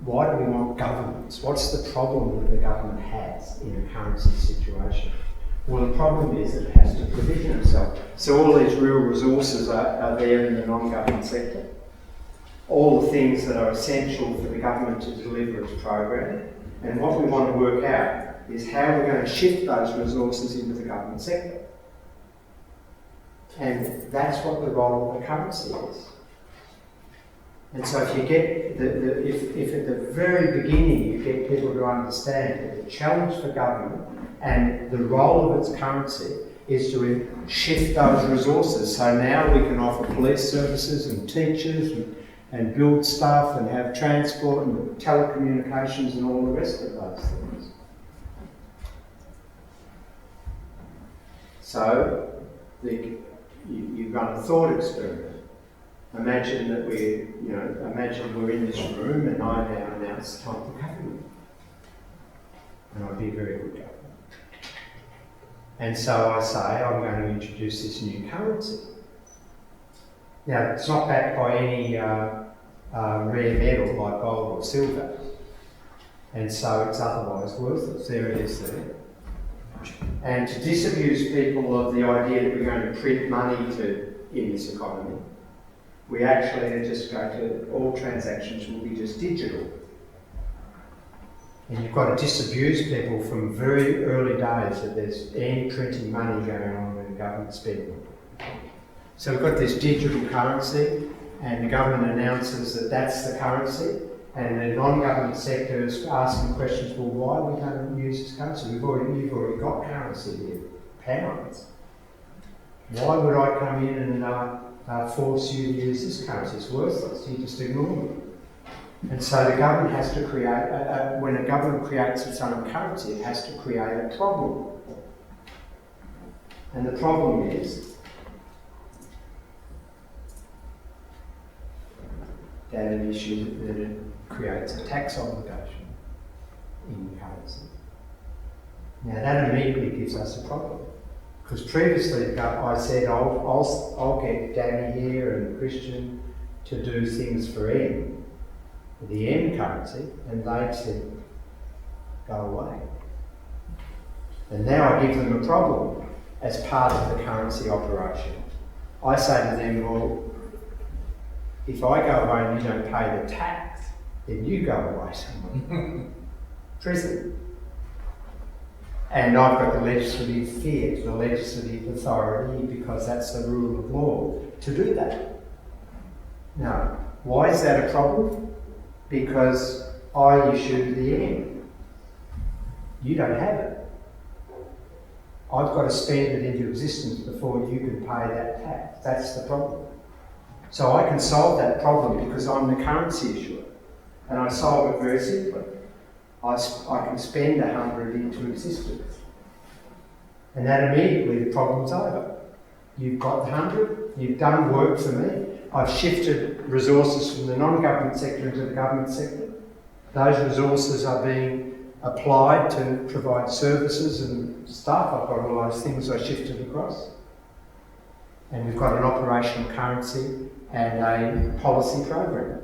why do we want governments? What's the problem that the government has in a currency situation? Well, the problem is that it has to provision itself. So all these real resources are there in the non-government sector. All the things that are essential for the government to deliver its program. And what we want to work out is how we're going to shift those resources into the government sector. And that's what the role of the currency is. And so if you get, if at the very beginning you get people to understand that the challenge for government and the role of its currency is to shift those resources. So now we can offer police services and teachers and build stuff and have transport and telecommunications and all the rest of those things. So you run a thought experiment. Imagine that imagine we're in this room and I now announce time for government. And I'd be a very good government. And so I say, I'm going to introduce this new currency. Now, it's not backed by any rare metal like gold or silver. And so it's otherwise worthless. There it is there. And to disabuse people of the idea that we're going to print money in this economy, we actually are just going to, all transactions will be just digital. And you've got to disabuse people from very early days that there's any printing money going on with the government spending. So we've got this digital currency, and the government announces that that's the currency, and the non-government sector is asking questions, well, why are we going to use this currency? You've already got currency here, pounds. Why would I come in and force you to use this currency? It's worthless, you just ignore it. And so the government has to create, when a government creates its own currency, it has to create a problem. And the problem is that it creates a tax obligation in currency. Now that immediately gives us a problem. Because previously I said, I'll get Danny here and Christian to do things for M, the M currency, and they said, go away. And now I give them a problem as part of the currency operation. I say to them, well, if I go away and you don't pay the tax, then you go away somewhere. Prison. And I've got the legislative fiat, the legislative authority, because that's the rule of law, to do that. Now, why is that a problem? Because I issued the M. You don't have it. I've got to spend it into existence before you can pay that tax. That's the problem. So I can solve that problem because I'm the currency issuer. And I solve it very simply. I can spend 100 into existence. And that immediately the problem's over. You've got the 100, you've done work for me. I've shifted resources from the non-government sector into the government sector. Those resources are being applied to provide services and stuff. I've got all those things I shifted across. And we've got an operational currency and a policy program.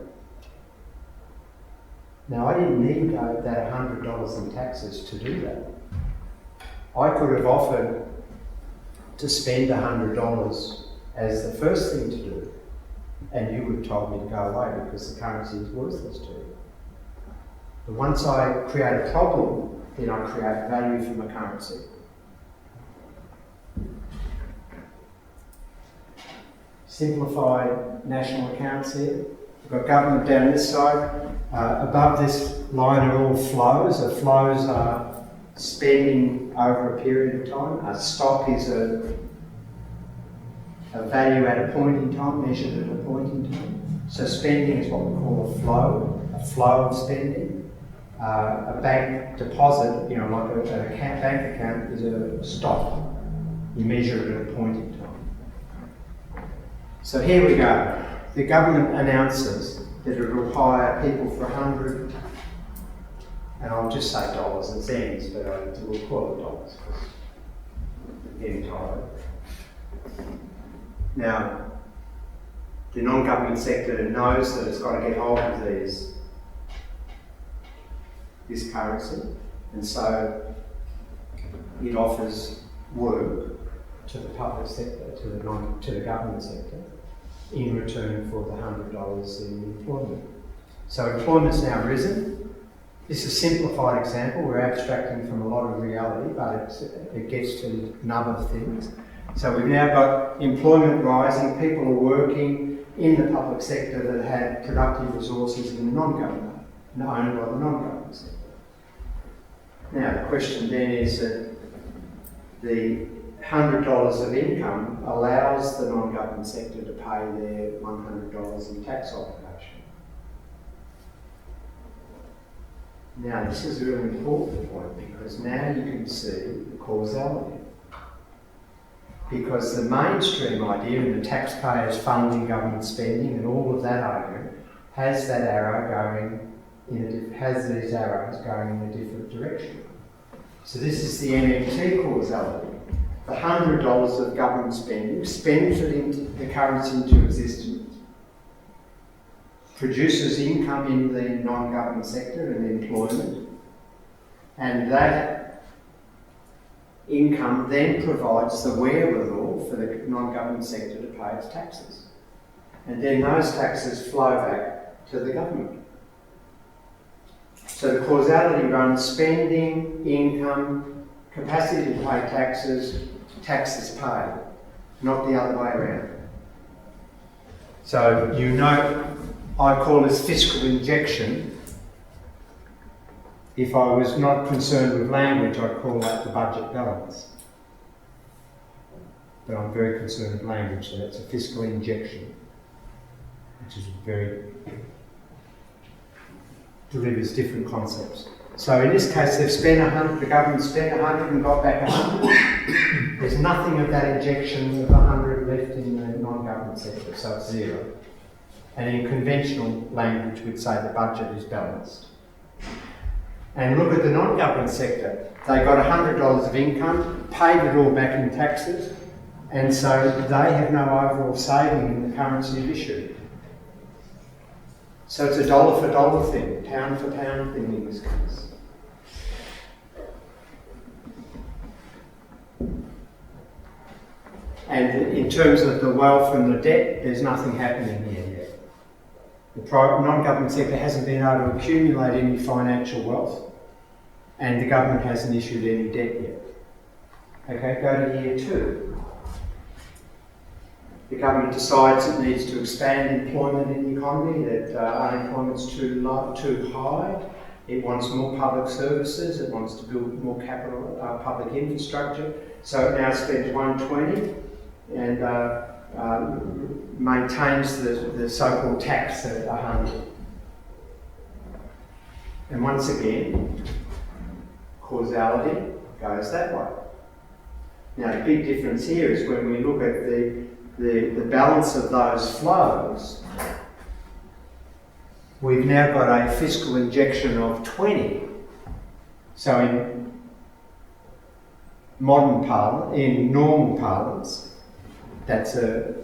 Now, I didn't need that $100 in taxes to do that. I could have offered to spend $100 as the first thing to do, and you would have told me to go away because the currency is worthless to you. But once I create a problem, then I create value from a currency. Simplified national accounts here. We've got government down this side. Above this line are all flows. The flows are spending over a period of time. A stock is a value at a point in time, measured at a point in time. So spending is what we call a flow of spending. A bank deposit, like a bank account, is a stock. You measure it at a point in time. So here we go. The government announces that it will hire people for 100, and I'll just say dollars and cents, but we'll call it dollars because I'm getting tired. Now, the non-government sector knows that it's got to get hold of these this currency, and so it offers work to the public sector, to the government sector, in return for the $100 in employment. So employment's now risen. This is a simplified example. We're abstracting from a lot of reality, but it gets to the nub of things. So we've now got employment rising. People are working in the public sector that had productive resources in the non-government, owned by the non-government sector. Now the question then is that the $100 of income allows the non-government sector to pay their $100 in tax obligation. Now this is a really important point, because now you can see the causality. Because the mainstream idea in the taxpayers funding government spending and all of that argument has that arrow going has these arrows going in a different direction. So this is the MMT causality. The $100 of government spending spends it into the currency into existence, produces income in the non-government sector and employment, and that income then provides the wherewithal for the non-government sector to pay its taxes. And then those taxes flow back to the government. So the causality runs spending, income, capacity to pay taxes, taxes paid, not the other way around. So you know, I call this fiscal injection. If I was not concerned with language, I'd call that the budget balance. But I'm very concerned with language, so that's a fiscal injection, which is delivers different concepts. So in this case, they've spent 100, the government spent 100 and got back 100. There's nothing of that injection of 100 left in the non-government sector, so it's zero. And in conventional language, we'd say the budget is balanced. And look at the non-government sector. They got $100 of income, paid it all back in taxes, and so they have no overall saving in the currency of issue. So it's a dollar for dollar thing, pound for pound thing in this case. And in terms of the wealth and the debt, there's nothing happening here yet. The non-government sector hasn't been able to accumulate any financial wealth, and the government hasn't issued any debt yet. Okay, go to year 2. The government decides it needs to expand employment in the economy, that unemployment's too high. It wants more public services, it wants to build more capital, public infrastructure. So it now spends 120 and maintains the so-called tax at 100. And once again, causality goes that way. Now the big difference here is when we look at the balance of those flows, we've now got a fiscal injection of 20. So in normal parlance, that's a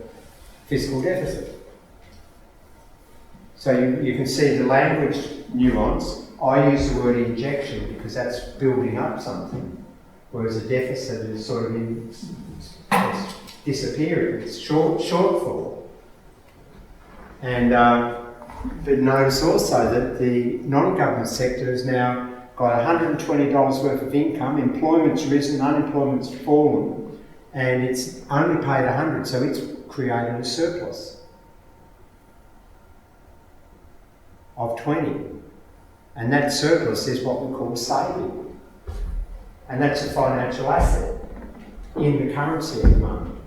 fiscal deficit. So you can see the language nuance. I use the word injection because that's building up something, whereas a deficit is sort of it's disappearing, it's shortfall. And but notice also that the non-government sector has now got $120 worth of income, employment's risen, unemployment's fallen, and it's only paid 100, so it's created a surplus of 20. And that surplus is what we call saving. And that's a financial asset in the currency at the moment.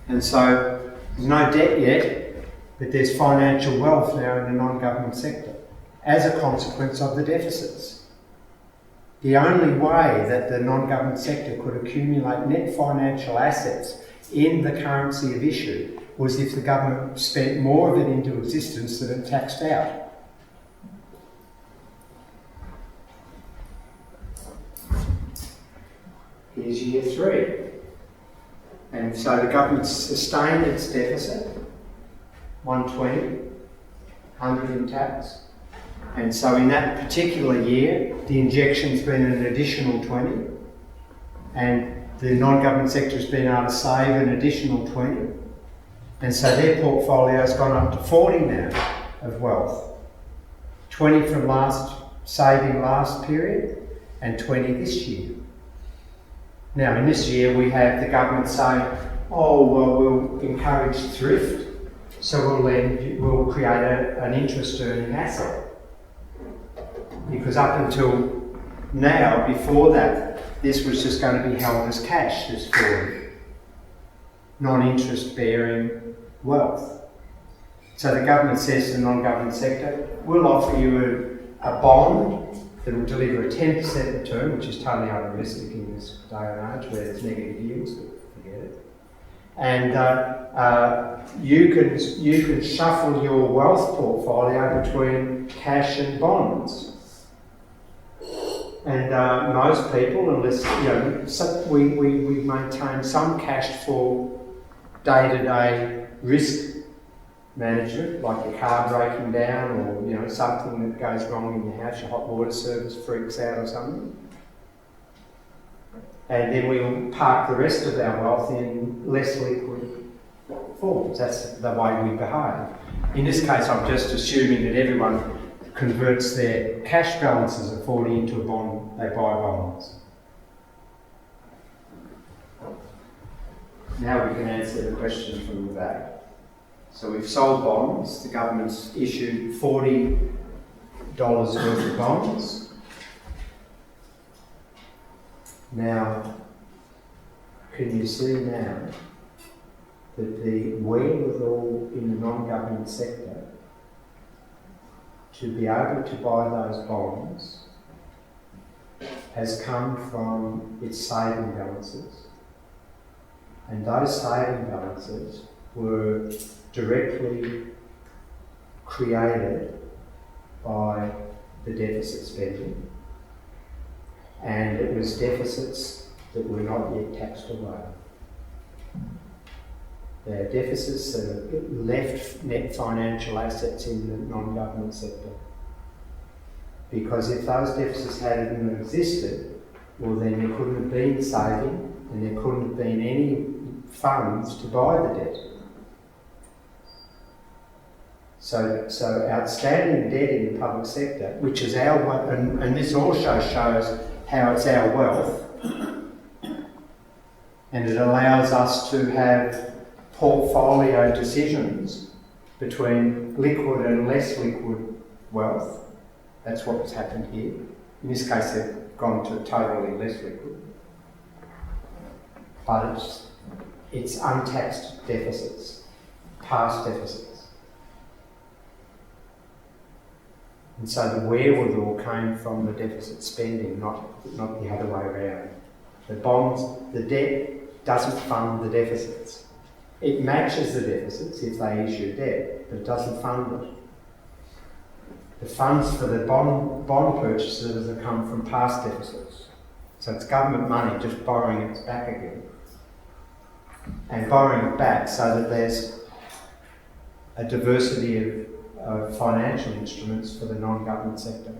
And so there's no debt yet, but there's financial wealth now in the non-government sector as a consequence of the deficits. The only way that the non-government sector could accumulate net financial assets in the currency of issue was if the government spent more of it into existence than it taxed out. Here's year 3. And so the government sustained its deficit, 120, 100 in tax. And so in that particular year, the injection's been an additional 20, and the non-government sector has been able to save an additional 20. And so their portfolio's gone up to 40 now of wealth. 20 from saving last period, and 20 this year. Now in this year we have the government saying, oh well, we'll encourage thrift, so we'll create an interest earning asset. Because up until now, before that, this was just going to be held as cash, this 40, non-interest bearing wealth. So the government says to the non-government sector, we'll offer you a bond that will deliver a 10% return, which is totally unrealistic in this day and age where there's negative yields, but forget it. And you can shuffle your wealth portfolio between cash and bonds. And most people, unless we maintain some cash for day-to-day risk management, like your car breaking down, or something that goes wrong in your house, your hot water service freaks out or something. And then we'll park the rest of our wealth in less liquid forms. That's the way we behave. In this case, I'm just assuming that everyone converts their cash balances of 40 into a bond, they buy bonds. Now we can answer the question from the back. So we've sold bonds, the government's issued $40 worth of bonds. Now, can you see now that the wherewithal in the non-government sector to be able to buy those bonds has come from its saving balances, and those saving balances were directly created by the deficit spending, and it was deficits that were not yet taxed away. There are deficits that have left net financial assets in the non-government sector. Because if those deficits hadn't existed, well then there couldn't have been saving and there couldn't have been any funds to buy the debt. So outstanding debt in the public sector, which is our, and this also shows how it's our wealth, and it allows us to have portfolio decisions between liquid and less liquid wealth. That's what's happened here. In this case, they've gone to totally less liquid. But it's untaxed deficits, past deficits. And so the wherewithal came from the deficit spending, not the other way around. The bonds, the debt doesn't fund the deficits. It matches the deficits if they issue debt, but it doesn't fund it. The funds for the bond purchases have come from past deficits. So it's government money just borrowing it back again. And borrowing it back so that there's a diversity of financial instruments for the non-government sector.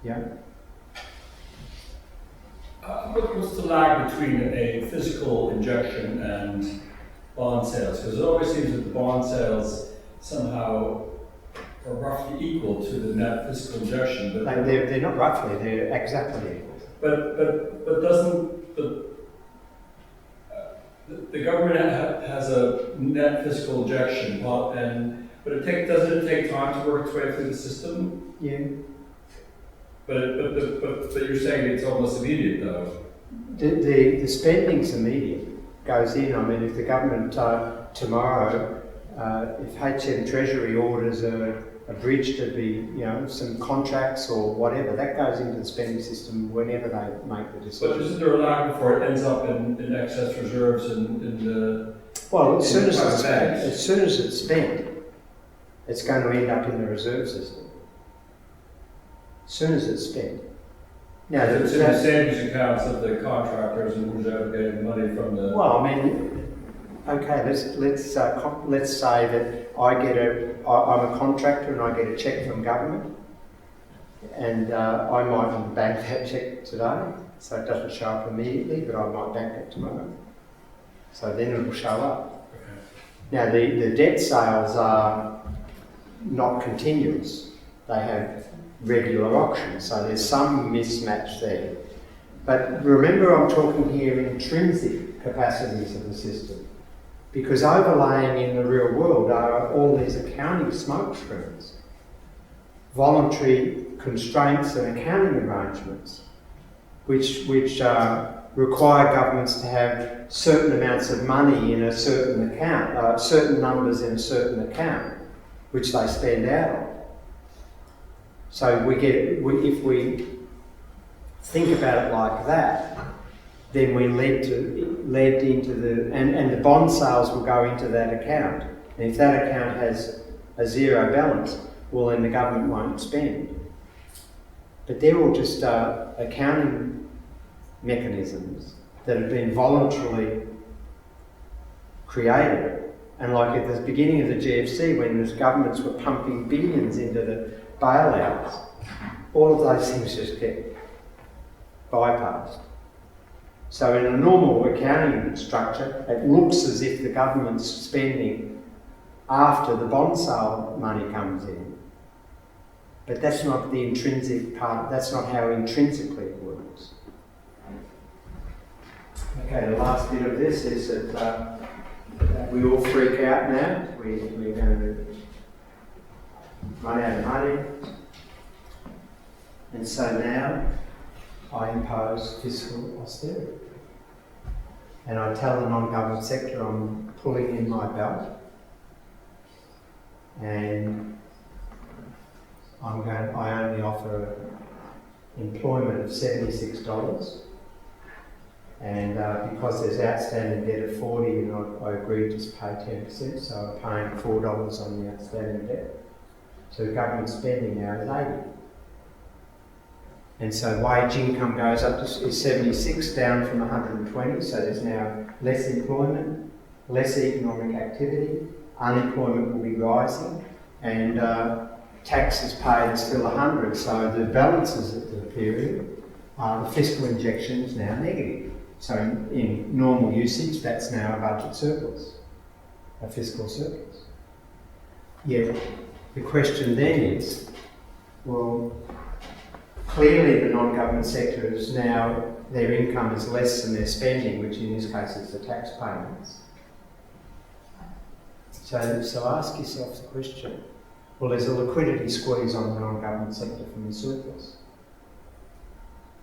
Yeah? What's the lag between a fiscal injection and bond sales? Because it always seems that the bond sales somehow are roughly equal to the net fiscal injection. But they're not roughly, they're exactly equal. But doesn't the government has a net fiscal injection, but doesn't it take time to work its way through the system? Yeah. But you're saying it's almost immediate though. The spending's immediate. Goes in. I mean, if the government tomorrow, if HM Treasury orders a bridge to be, some contracts or whatever, that goes into the spending system whenever they make the decision. But isn't there a lag before it ends up in excess reserves in the? Well, as soon as it's spent, it's going to end up in the reserve system. As soon as it's spent. Now, it's in the savings accounts of the contractors and who's ever getting money from the. Well, I mean, okay, let's say that I'm a contractor and I get a cheque from government, And I might bank that cheque today, so it doesn't show up immediately, but I might bank it tomorrow. So then it will show up. Okay. Now the debt sales are not continuous. They have regular auctions, so there's some mismatch there. But remember, I'm talking here intrinsic capacities of the system, because overlaying in the real world are all these accounting smoke screens, voluntary constraints and accounting arrangements, which require governments to have certain amounts of money in a certain account, certain numbers in a certain account, which they spend out on. So if we think about it like that, then we led into and the bond sales will go into that account. And if that account has a zero balance, well then the government won't spend. But they're all just accounting mechanisms that have been voluntarily created. And like at the beginning of the GFC, when the governments were pumping billions into the bailouts, all of those things just get bypassed. So in a normal accounting structure, it looks as if the government's spending after the bond sale money comes in. But that's not the intrinsic part, that's not how intrinsically it works. Okay, the last bit of this is that we all freak out now. We're going to run out of money. And so now I impose fiscal austerity. And I tell the non-government sector I'm pulling in my belt. And I only offer employment of $76. And because there's outstanding debt of 40, and I agreed to pay 10%, so I'm paying $4 on the outstanding debt. So government spending now is 80. And so wage income goes up to is 76, down from 120, so there's now less employment, less economic activity, unemployment will be rising, and taxes paid is still 100, so the balances at the period, the fiscal injection is now negative. So in normal usage, that's now a budget surplus, a fiscal surplus. Yet the question then is, well, clearly the non-government sector is now, their income is less than their spending, which in this case is the tax payments. So ask yourself the question, well, there's a liquidity squeeze on the non-government sector from the surplus.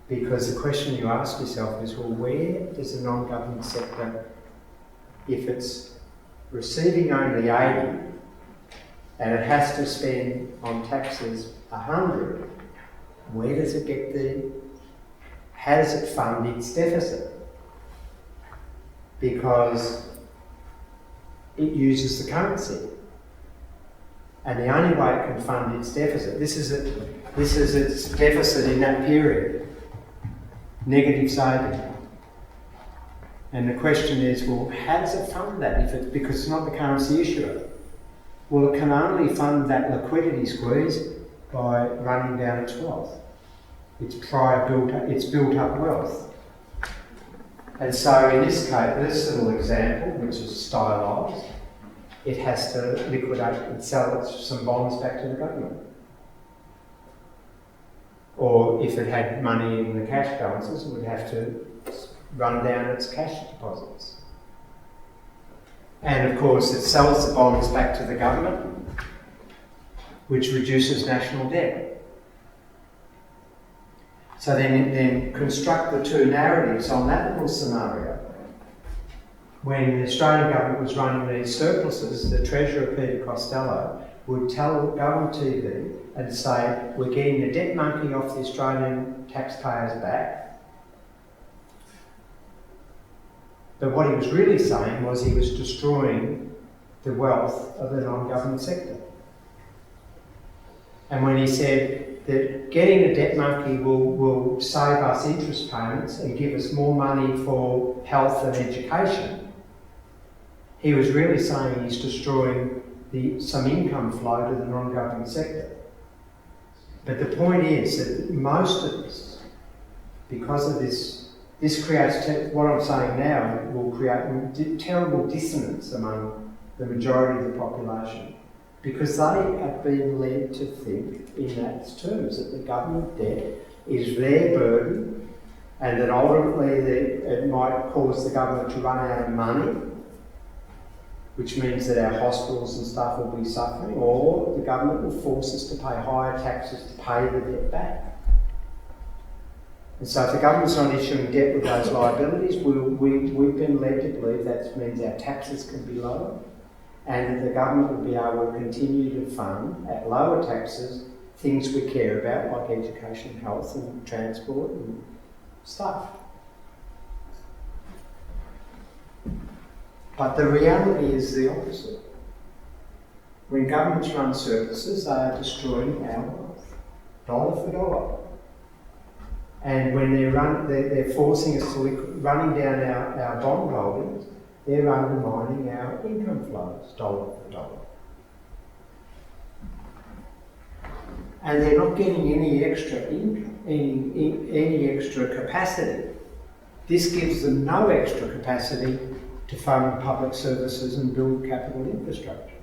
Because the question you ask yourself is, well, where does the non-government sector, if it's receiving only 80 and it has to spend on taxes 100, where does it get how does it fund its deficit? Because it uses the currency. And the only way it can fund its deficit, this is its deficit in that period. Negative saving. And the question is, well, how does it fund that? Because it's not the currency issuer. Well, it can only fund that liquidity squeeze by running down its wealth. It's built up wealth. And so in this case, this little example, which is stylised, it has to liquidate and sell some bonds back to the government. Or if it had money in the cash balances, it would have to run down its cash deposits. And of course, it sells the bonds back to the government, which reduces national debt. So then construct the two narratives on that little scenario. When the Australian government was running these surpluses, the Treasurer, Peter Costello, would go on TV and say, we're getting the debt monkey off the Australian taxpayers' back. But what he was really saying was he was destroying the wealth of the non-government sector. And when he said that getting a debt monkey will save us interest payments and give us more money for health and education, he was really saying he's destroying some income flow to the non-government sector. But the point is that most of this, because of this creates, what I'm saying now will create terrible dissonance among the majority of the population, because they have been led to think in that terms, that the government debt is their burden, and that ultimately it might cause the government to run out of money, which means that our hospitals and stuff will be suffering, or the government will force us to pay higher taxes to pay the debt back. And so if the government's not issuing debt with those liabilities, we've been led to believe that means our taxes can be lower, and that the government will be able to continue to fund, at lower taxes, things we care about, like education, health and transport and stuff. But the reality is the opposite. When governments run services, they are destroying our wealth, dollar for dollar. And when they're forcing us to running down our bond holdings, they're undermining our income flows, dollar for dollar. And they're not getting any extra income, any extra capacity. This gives them no extra capacity to fund public services and build capital infrastructure.